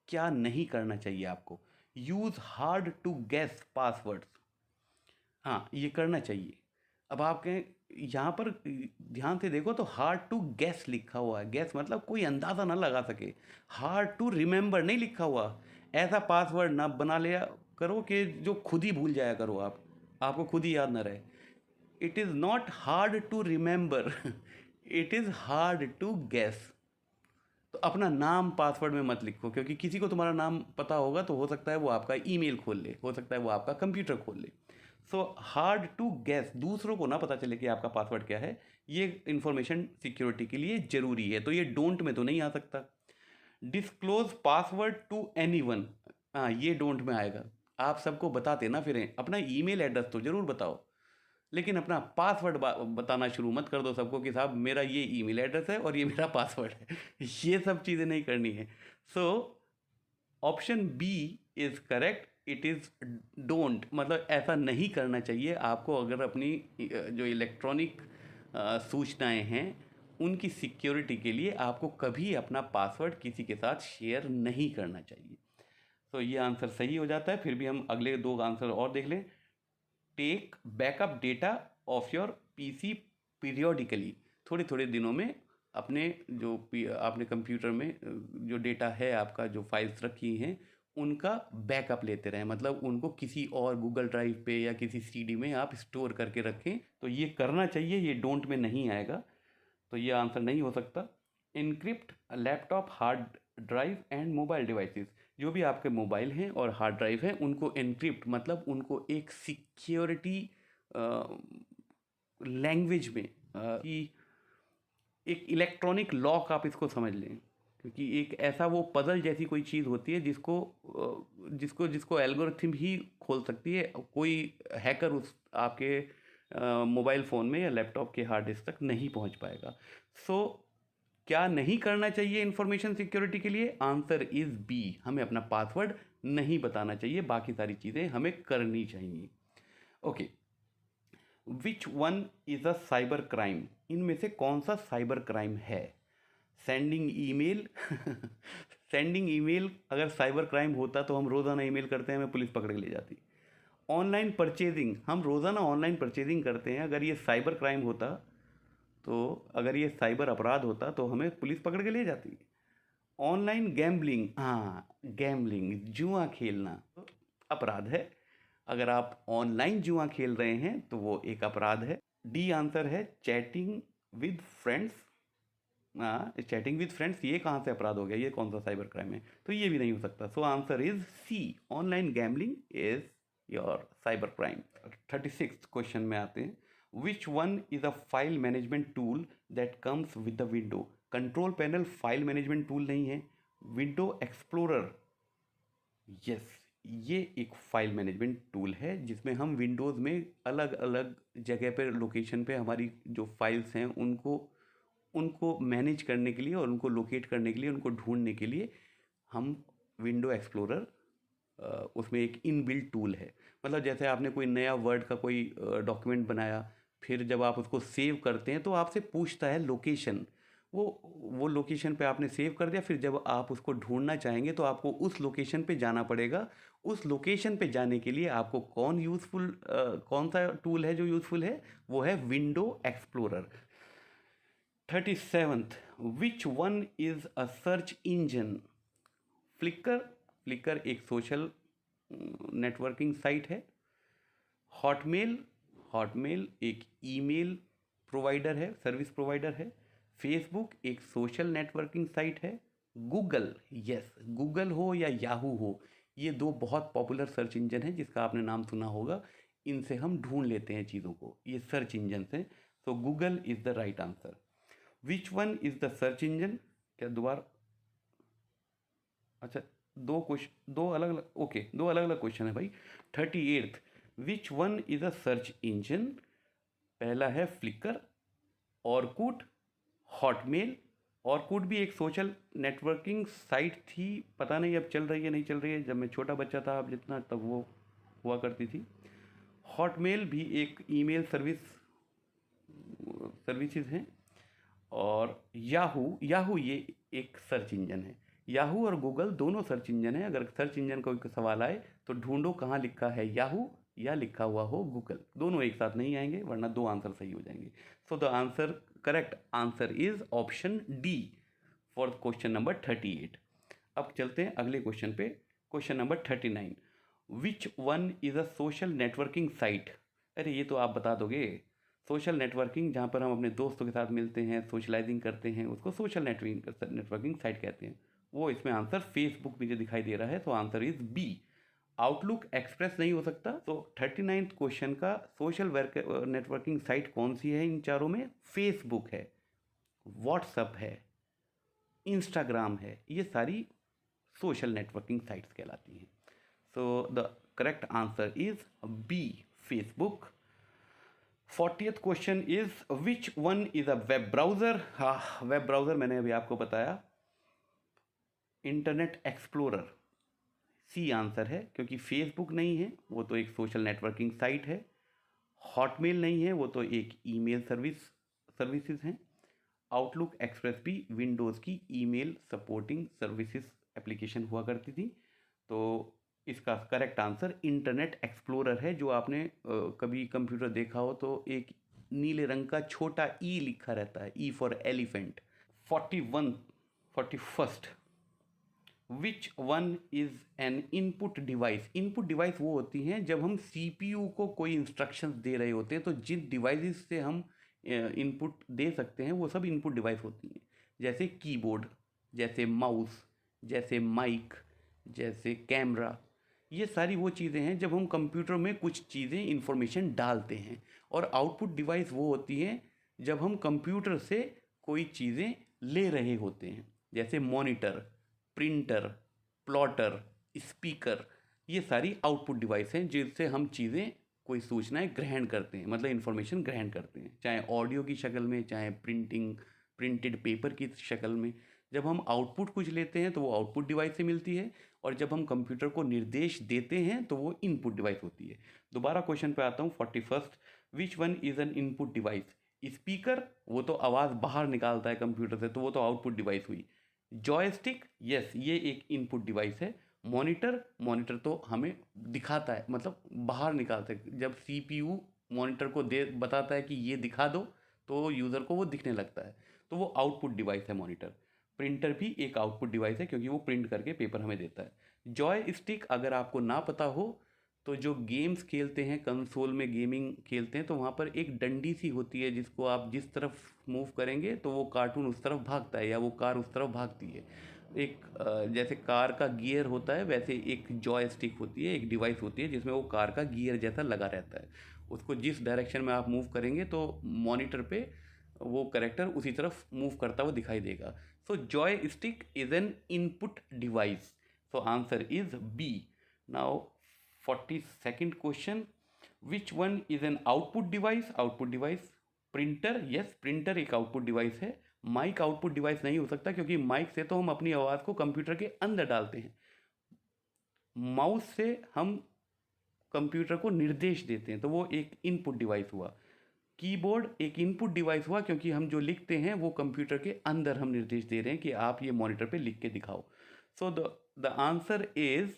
क्या नहीं करना चाहिए आपको? Use hard to guess passwords. हाँ, ये करना चाहिए। अब आप कहें, यहाँ पर ध्यान से देखो तो हार्ड टू गैस लिखा हुआ है। गैस मतलब कोई अंदाज़ा ना लगा सके। हार्ड टू रिमेंबर नहीं लिखा हुआ। ऐसा पासवर्ड ना बना लिया करो कि जो खुद ही भूल जाया करो आप, आपको खुद ही याद ना रहे। It is not hard to remember, it is hard to guess. तो अपना नाम पासवर्ड में मत लिखो, क्योंकि किसी को तुम्हारा नाम पता होगा तो हो सकता है वो आपका ईमेल खोल ले, हो सकता है वो आपका कंप्यूटर खोल ले। सो हार्ड टू गैस, दूसरों को ना पता चले कि आपका पासवर्ड क्या है, ये इंफॉर्मेशन सिक्योरिटी के लिए ज़रूरी है। तो ये डोंट में तो नहीं आ सकता। डिस्क्लोज पासवर्ड टू एनीवन, हाँ ये डोंट में आएगा। आप सबको बताते ना फिरें, अपना ईमेल एड्रेस तो ज़रूर बताओ, लेकिन अपना पासवर्ड बताना शुरू मत कर दो सबको कि साहब मेरा ये ईमेल एड्रेस है और ये मेरा पासवर्ड है। ये सब चीज़ें नहीं करनी है। So option B is correct. It is don't, मतलब ऐसा नहीं करना चाहिए आपको। अगर अपनी जो इलेक्ट्रॉनिक सूचनाएं हैं उनकी सिक्योरिटी के लिए आपको कभी अपना पासवर्ड किसी के साथ शेयर नहीं करना चाहिए। तो ये आंसर सही हो जाता है। फिर भी हम अगले 2 आंसर और देख लें। Take backup data of your PC periodically, थोड़े थोड़े दिनों में अपने जो आपने कंप्यूटर में जो डेटा है, आपका जो फाइल्स रखी हैं, उनका बैकअप लेते रहें। मतलब उनको किसी और गूगल ड्राइव पे या किसी CD में आप स्टोर करके रखें। तो ये करना चाहिए, ये डोंट में नहीं आएगा। तो ये आंसर नहीं हो सकता। Encrypt laptop, hard drive and mobile devices, जो भी आपके मोबाइल हैं और हार्ड ड्राइव हैं उनको एनक्रिप्ट मतलब उनको एक सिक्योरिटी लैंग्वेज में कि एक इलेक्ट्रॉनिक लॉक आप इसको समझ लें, क्योंकि एक ऐसा वो पजल जैसी कोई चीज़ होती है जिसको जिसको जिसको एल्गोरिथम ही खोल सकती है, कोई हैकर उस आपके मोबाइल फ़ोन में या लैपटॉप के हार्ड डिस्क तक नहीं पहुंच पाएगा। सो क्या नहीं करना चाहिए इंफॉर्मेशन सिक्योरिटी के लिए? आंसर इज़ बी, हमें अपना पासवर्ड नहीं बताना चाहिए, बाकी सारी चीज़ें हमें करनी चाहिए। Okay, which one is a cyber crime? इनमें से कौन सा साइबर क्राइम है? सेंडिंग ईमेल सेंडिंग ईमेल अगर साइबर क्राइम होता तो हम रोज़ाना ईमेल करते हैं, हमें पुलिस पकड़ के ले जाती। ऑनलाइन परचेजिंग, हम रोज़ाना ऑनलाइन परचेजिंग करते हैं, अगर ये साइबर क्राइम होता तो अगर ये साइबर अपराध होता तो हमें पुलिस पकड़ के ले जाती। ऑनलाइन गैम्बलिंग, हाँ गैम्बलिंग, जुआ खेलना तो अपराध है। अगर आप ऑनलाइन जुआ खेल रहे हैं तो वो एक अपराध है। डी आंसर है चैटिंग विद फ्रेंड्स। हाँ, चैटिंग विद फ्रेंड्स ये कहाँ से अपराध हो गया, ये कौन सा साइबर क्राइम है? तो ये भी नहीं हो सकता। So answer is C, online gambling is your cyber crime. 36 question में आते हैं। Which one is a file management tool that comes with the window? Control panel file management tool नहीं है। विंडो एक्सप्लोरर, यस, ये एक file management tool है जिसमें हम विंडोज़ में अलग अलग जगह पर लोकेशन पे हमारी जो फाइल्स हैं उनको उनको मैनेज करने के लिए और उनको लोकेट करने के लिए, उनको ढूंढने के लिए हम विंडो एक्सप्लोरर उसमें एक इनबिल्ट टूल है। मतलब जैसे आपने कोई नया वर्ड का कोई डॉक्यूमेंट बनाया, फिर जब आप उसको सेव करते हैं तो आपसे पूछता है लोकेशन। वो लोकेशन पे आपने सेव कर दिया, फिर जब आप उसको ढूंढना चाहेंगे तो आपको उस लोकेशन पे जाना पड़ेगा। उस लोकेशन पे जाने के लिए आपको कौन सा टूल है जो यूज़फुल है? वो है window explorer. 37th, which one is a search engine? Flickr, Flickr एक सोशल नेटवर्किंग साइट है। हॉटमेल, हॉटमेल एक ईमेल प्रोवाइडर है, सर्विस प्रोवाइडर है। फेसबुक एक सोशल नेटवर्किंग साइट है। गूगल, यस, गूगल हो या याहू हो, ये दो बहुत पॉपुलर सर्च इंजन है जिसका आपने नाम सुना होगा। इनसे हम ढूंढ लेते हैं चीज़ों को, ये सर्च इंजन हैं। तो Google is the right answer. Which one is the search engine? क्या दोबारा? अच्छा, दो अलग अलग, ओके, दो अलग अलग क्वेश्चन है भाई। 38th, which one is a search engine? पहला है फ्लिकर, ऑरकुट, हॉटमेल। ऑरकुट भी एक सोशल नेटवर्किंग साइट थी, पता नहीं अब चल रही है नहीं चल रही है, जब मैं छोटा बच्चा था अब जितना तब वो हुआ करती थी। हॉटमेल भी एक ईमेल सर्विसेज हैं। और याहू, याहू ये एक सर्च इंजन है। याहू और गूगल दोनों सर्च इंजन है। अगर सर्च इंजन का कोई सवाल आए तो ढूंढो कहाँ लिखा है याहू या लिखा हुआ हो गूगल, दोनों एक साथ नहीं आएंगे वरना दो आंसर सही हो जाएंगे। सो the answer, correct answer is option D for question number 38। अब चलते हैं अगले क्वेश्चन पे, question number 39। Which one is a social networking site? अरे ये तो आप बता दोगे। सोशल नेटवर्किंग, जहाँ पर हम अपने दोस्तों के साथ मिलते हैं, सोशलाइजिंग करते हैं, उसको सोशल नेटवर्किंग साइट कहते हैं। वो इसमें आंसर फेसबुक मुझे दिखाई दे रहा है, तो answer is B. Outlook Express नहीं हो सकता। तो 39th क्वेश्चन का सोशल नेटवर्किंग साइट कौन सी है इन चारों में? फेसबुक है, व्हाट्सअप है, इंस्टाग्राम है, ये सारी सोशल नेटवर्किंग साइट्स कहलाती हैं। So the correct answer is B, Facebook. 40th question is which one is a web browser? हाँ, वेब ब्राउज़र मैंने अभी आपको बताया, इंटरनेट एक्सप्लोरर सी आंसर है, क्योंकि फेसबुक नहीं है, वो तो एक सोशल नेटवर्किंग साइट है। हॉटमेल नहीं है, वो तो एक ईमेल सर्विसेज हैं। आउटलुक एक्सप्रेस भी विंडोज़ की ईमेल सपोर्टिंग सर्विसेज एप्लीकेशन हुआ करती थी। तो इसका करेक्ट आंसर इंटरनेट एक्सप्लोरर है। जो आपने कभी कंप्यूटर देखा हो तो एक नीले रंग का छोटा ई लिखा रहता है, E for elephant. 41st, which one is an input device? Input device वो होती हैं जब हम सीपीयू को कोई इंस्ट्रक्शंस दे रहे होते हैं, तो जिन डिवाइसेस से हम इनपुट दे सकते हैं वो सब इनपुट डिवाइस होती हैं, जैसे कीबोर्ड, जैसे माउस, जैसे माइक, जैसे कैमरा। ये सारी वो चीज़ें हैं जब हम कंप्यूटर में कुछ चीज़ें इंफॉर्मेशन डालते हैं। और आउटपुट डिवाइस वो होती हैं जब हम कंप्यूटर से कोई चीज़ें ले रहे होते हैं, जैसे मॉनिटर, प्रिंटर, प्लॉटर, स्पीकर। ये सारी आउटपुट डिवाइस हैं जिससे हम चीज़ें, कोई सूचनाएं ग्रहण करते हैं, मतलब इंफॉर्मेशन ग्रहण करते हैं, चाहे ऑडियो की शक्ल में, चाहे प्रिंटेड पेपर की शक्ल में। जब हम आउटपुट कुछ लेते हैं तो वो आउटपुट डिवाइस से मिलती है, और जब हम कंप्यूटर को निर्देश देते हैं तो वो इनपुट डिवाइस होती है। दोबारा क्वेश्चन पे आता हूँ 41st, which one is an input device? Speaker, वो तो आवाज़ बाहर निकालता है कंप्यूटर से, तो वो तो आउटपुट डिवाइस हुई। जॉयस्टिक, यस, ये एक इनपुट डिवाइस है। मॉनिटर तो हमें दिखाता है, मतलब बाहर निकालता है। जब सीपीयू मॉनिटर को दे बताता है कि ये दिखा दो, तो यूज़र को वो दिखने लगता है, तो वो आउटपुट डिवाइस है मॉनिटर। प्रिंटर भी एक आउटपुट डिवाइस है क्योंकि वो प्रिंट करके पेपर हमें देता है। जॉय स्टिक, अगर आपको ना पता हो तो जो गेम्स खेलते हैं, कंसोल में गेमिंग खेलते हैं, तो वहाँ पर एक डंडी सी होती है जिसको आप जिस तरफ मूव करेंगे तो वो कार्टून उस तरफ भागता है या वो कार उस तरफ भागती है। एक जैसे कार का गियर होता है, वैसे एक जॉय स्टिक होती है, एक डिवाइस होती है जिसमें वो कार का गियर जैसा लगा रहता है। उसको जिस डायरेक्शन में आप मूव करेंगे तो मॉनिटर पे वो करेक्टर उसी तरफ मूव करता हुआ दिखाई देगा। So joystick is an input device. So answer is B. Now 42nd question, which one is an output device? Output device printer, yes, printer एक आउटपुट डिवाइस है। माइक आउटपुट डिवाइस नहीं हो सकता क्योंकि माइक से तो हम अपनी आवाज़ को कंप्यूटर के अंदर डालते हैं। माउस से हम कंप्यूटर को निर्देश देते हैं, तो वो एक इनपुट डिवाइस हुआ। कीबोर्ड एक इनपुट डिवाइस हुआ क्योंकि हम जो लिखते हैं वो कंप्यूटर के अंदर हम निर्देश दे रहे हैं कि आप ये मॉनिटर पे लिख के दिखाओ। सो the answer is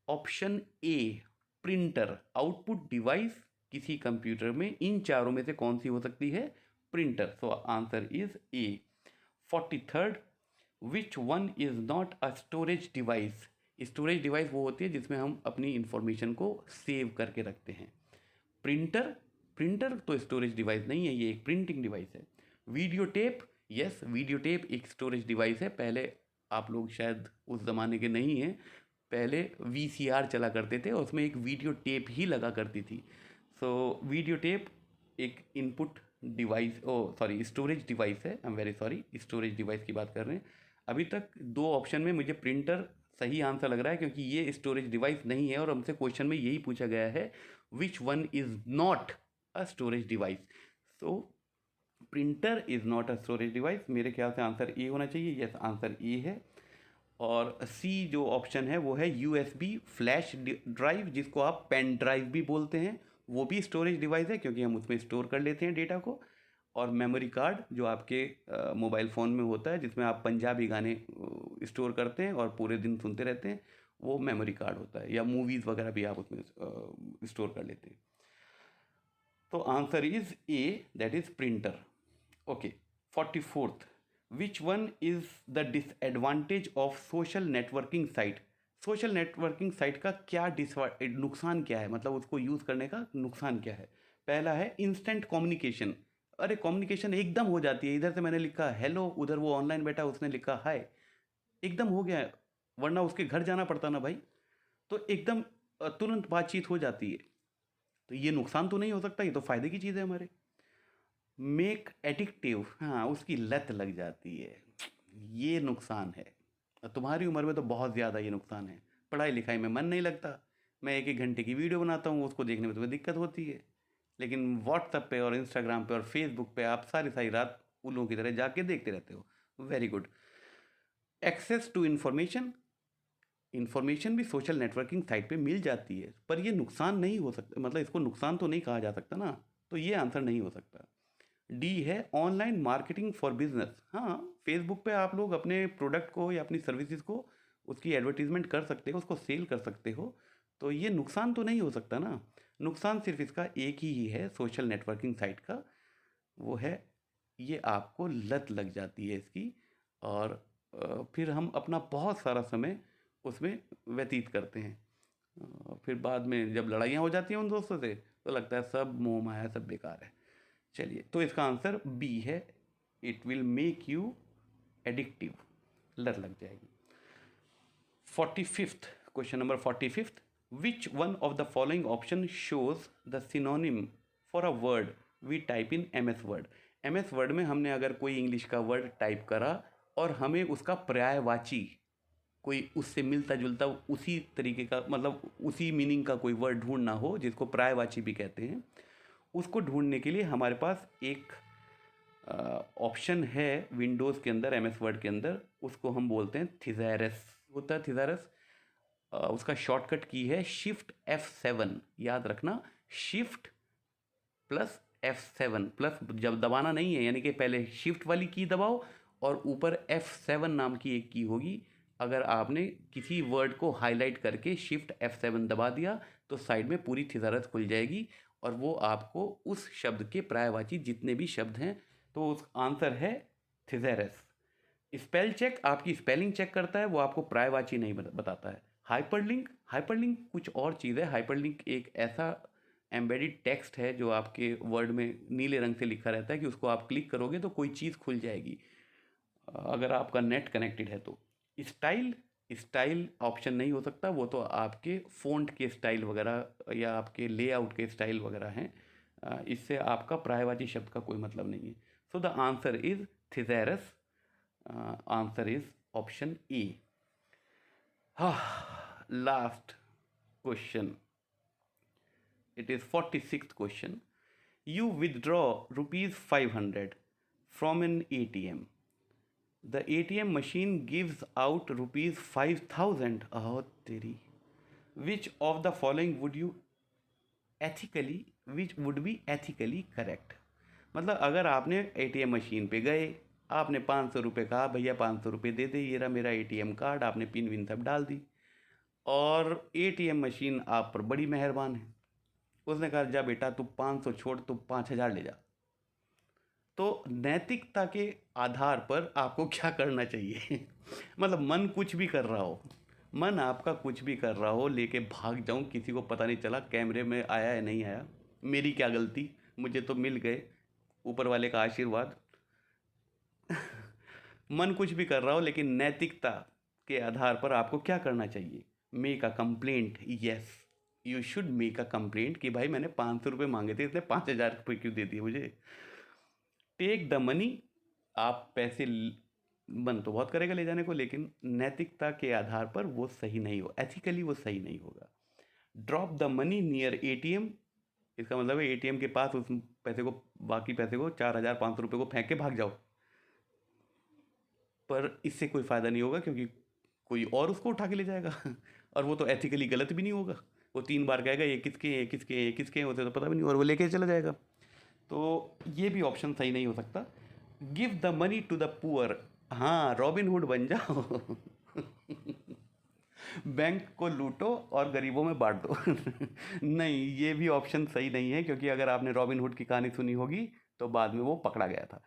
option A, printer. Output device किसी कंप्यूटर में इन चारों में से कौन सी हो सकती है? Printer. So answer is A. 43rd, which one is not a storage device? Storage device वो होती है जिसमें हम अपनी इंफॉर्मेशन को सेव करके रखते हैं। प्रिंटर, प्रिंटर तो स्टोरेज डिवाइस नहीं है, ये एक प्रिंटिंग डिवाइस है। Video tape, yes, video tape एक स्टोरेज डिवाइस है। पहले आप लोग शायद उस ज़माने के नहीं हैं, पहले वीसीआर चला करते थे और उसमें एक वीडियो टेप ही लगा करती थी। सो वीडियो टेप एक input device, sorry, storage device है। I am very sorry, storage device की बात कर रहे हैं। अभी तक दो ऑप्शन में मुझे प्रिंटर सही आंसर लग रहा है क्योंकि ये स्टोरेज डिवाइस नहीं है और हमसे क्वेश्चन में यही पूछा गया है, विच one is not a storage device. So printer is not a storage device. मेरे ख्याल से आंसर ए होना चाहिए। यस, आंसर ए है। और सी जो ऑप्शन है वो है यूएसबी फ्लैश ड्राइव, जिसको आप पेन ड्राइव भी बोलते हैं। वो भी स्टोरेज डिवाइस है क्योंकि हम उसमें स्टोर कर लेते हैं डेटा को। और मेमोरी कार्ड जो आपके मोबाइल फ़ोन में होता है, जिसमें आप पंजाबी गाने स्टोर करते हैं और पूरे दिन सुनते रहते हैं, वो मेमोरी कार्ड होता है। या मूवीज़ वगैरह भी आप उसमें स्टोर कर लेते हैं। तो answer is a, that is printer. Okay, 44th, which one is the disadvantage of social networking site? Social networking site का क्या नुकसान क्या है, मतलब उसको यूज़ करने का नुकसान क्या है? पहला है इंस्टेंट कम्युनिकेशन। अरे कम्युनिकेशन एकदम हो जाती है, इधर से मैंने लिखा हेलो, उधर वो ऑनलाइन बैठा उसने लिखा हाय, एकदम हो गया है। वरना उसके घर जाना पड़ता ना भाई, तो एकदम तुरंत बातचीत हो जाती है। तो ये नुकसान तो नहीं हो सकता, ये तो फ़ायदे की चीज़ है हमारे। मेक एडिक्टिव, हाँ, उसकी लत लग जाती है, ये नुकसान है। और तुम्हारी उम्र में तो बहुत ज़्यादा ये नुकसान है। पढ़ाई लिखाई में मन नहीं लगता, मैं एक एक घंटे की वीडियो बनाता हूँ, उसको देखने में तुम्हें दिक्कत होती है। लेकिन व्हाट्सएप पे और इंस्टाग्राम पे और फेसबुक पे आप सारी सारी रात उल्लुओं की तरह जाके देखते रहते हो। Very good. Access to information, information भी सोशल नेटवर्किंग साइट पे मिल जाती है, पर ये नुकसान नहीं हो सकता, मतलब इसको नुकसान तो नहीं कहा जा सकता ना, तो ये आंसर नहीं हो सकता। डी है ऑनलाइन मार्केटिंग फॉर बिजनेस। हाँ, फेसबुक पे आप लोग अपने प्रोडक्ट को या अपनी सर्विसेज को, उसकी एडवर्टीजमेंट कर सकते हो, उसको सेल कर सकते हो, तो ये नुकसान तो नहीं हो सकता ना। नुकसान सिर्फ इसका एक ही है सोशल नेटवर्किंग साइट का, वो है ये आपको लत लग जाती है इसकी। और फिर हम अपना बहुत सारा समय उसमें व्यतीत करते हैं। फिर बाद में जब लड़ाइयाँ हो जाती हैं उन दोस्तों से तो लगता है सब मोह माया, सब बेकार है। चलिए, तो इसका आंसर बी है, it will make you addictive, लत लग जाएगी। 45th question number 45th, which one of the following option shows the synonym for a word we type in MS word. MS word में हमने अगर कोई इंग्लिश का word type करा और हमें उसका पर्यायवाची कोई उससे मिलता जुलता उसी तरीके का, मतलब उसी मीनिंग का कोई वर्ड ढूंढना हो, जिसको पर्यायवाची भी कहते हैं, उसको ढूंढने के लिए हमारे पास एक ऑप्शन है विंडोज़ के अंदर, MS वर्ड के अंदर, उसको हम बोलते हैं थिज़ेरस। होता है थिज़ेरस, उसका शॉर्टकट की है Shift F7। याद रखना, Shift प्लस F7 प्लस, जब दबाना नहीं है, यानी कि पहले शिफ्ट वाली की दबाओ और ऊपर F7 नाम की एक की होगी। अगर आपने किसी वर्ड को हाईलाइट करके Shift F7 दबा दिया तो साइड में पूरी थिज़ेरस खुल जाएगी और वो आपको उस शब्द के पर्यायवाची जितने भी शब्द हैं, तो उस आंसर है थिज़ेरस। स्पेल चेक आपकी स्पेलिंग चेक करता है, वो आपको पर्यायवाची नहीं बताता है। हाइपरलिंक कुछ और चीज़ है। हाइपरलिंक एक ऐसा एम्बेडेड टेक्स्ट है जो आपके वर्ड में नीले रंग से लिखा रहता है कि उसको आप क्लिक करोगे तो कोई चीज़ खुल जाएगी, अगर आपका नेट कनेक्टेड है तो। स्टाइल ऑप्शन नहीं हो सकता, वो तो आपके फ़ॉन्ट के स्टाइल वगैरह या आपके लेआउट के स्टाइल वगैरह हैं, इससे आपका पर्यायवाची शब्द का कोई मतलब नहीं है। So the answer is thesaurus, answer is option A. Last question, it is 46th question. You withdraw rupees 500 from an ATM. The ATM machine gives out rupees 5,000. Oh teri. Which of the following would be ethically correct? मतलब अगर आपने ATM machine पे गए, आपने 500 रुपये कहा, भैया 500 रुपये दे दे, ये रहा मेरा ATM कार्ड, आपने पिन विन सब डाल दी, और ATM मशीन आप पर बड़ी मेहरबान है, उसने कहा जा बेटा तू 500 छोड़, तू 5,000 ले जा। तो नैतिकता के आधार पर आपको क्या करना चाहिए? मतलब मन कुछ भी कर रहा हो, मन आपका कुछ भी कर रहा हो, लेके भाग जाऊं, किसी को पता नहीं चला, कैमरे में आया या नहीं आया, मेरी क्या गलती, मुझे तो मिल गए, ऊपर वाले का आशीर्वाद। मन कुछ भी कर रहा हो, लेकिन नैतिकता के आधार पर आपको क्या करना चाहिए? Make a complaint. Yes, you should make a complaint कि भाई मैंने 500 रुपये मांगे थे, इसने 5,000 रुपये क्यों दे दिए मुझे। टेक द मनी, आप पैसे मन तो बहुत करेगा ले जाने को, लेकिन नैतिकता के आधार पर वो सही नहीं हो, एथिकली वो सही नहीं होगा। Drop the money near ATM, इसका मतलब है ATM के पास उस पैसे को, बाकी पैसे को, 4,500 रुपये को फेंक के भाग जाओ, पर इससे कोई फ़ायदा नहीं होगा क्योंकि कोई और उसको उठा के ले जाएगा और वो तो एथिकली गलत भी नहीं होगा। वो 3 बार कहेगा ये किसके हैं, किसके हैं, किसके हैं, उसे तो पता भी नहीं, और वो लेके चला जाएगा। तो ये भी ऑप्शन सही नहीं हो सकता। Give the money to the poor, हाँ रॉबिन हुड बन जाओ बैंक को लूटो और गरीबों में बांट दो नहीं, ये भी ऑप्शन सही नहीं है, क्योंकि अगर आपने रॉबिन हुड की कहानी सुनी होगी तो बाद में वो पकड़ा गया था।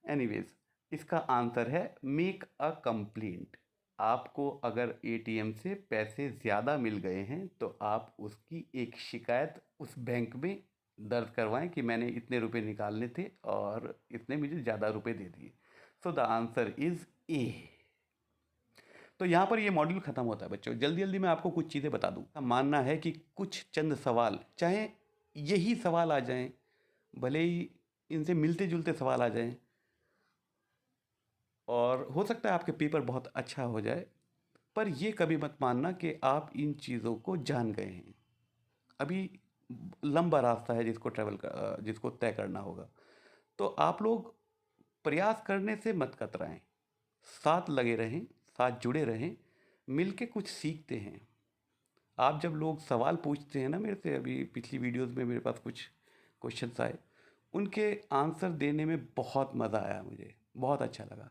एनीवेज, इसका आंसर है मेक अ कंप्लेंट। आपको अगर ATM से पैसे ज़्यादा मिल गए हैं तो आप उसकी एक शिकायत उस बैंक में दर्ज करवाएं कि मैंने इतने रुपए निकालने थे और इतने मुझे ज़्यादा रुपए दे दिए। सो द आंसर इज़ ए। तो यहाँ पर ये मॉड्यूल ख़त्म होता है बच्चों। जल्दी जल्दी मैं आपको कुछ चीज़ें बता दूँ। मानना है कि कुछ चंद सवाल, चाहे यही सवाल आ जाएं, भले ही इनसे मिलते जुलते सवाल आ जाएं, और हो सकता है आपके पेपर बहुत अच्छा हो जाए, पर ये कभी मत मानना कि आप इन चीज़ों को जान गए हैं। अभी लंबा रास्ता है जिसको तय करना होगा। तो आप लोग प्रयास करने से मत कतराएं, साथ लगे रहें, साथ जुड़े रहें, मिलके कुछ सीखते हैं। आप जब लोग सवाल पूछते हैं ना मेरे से, अभी पिछली वीडियोस में मेरे पास कुछ क्वेश्चंस आए, उनके आंसर देने में बहुत मज़ा आया, मुझे बहुत अच्छा लगा।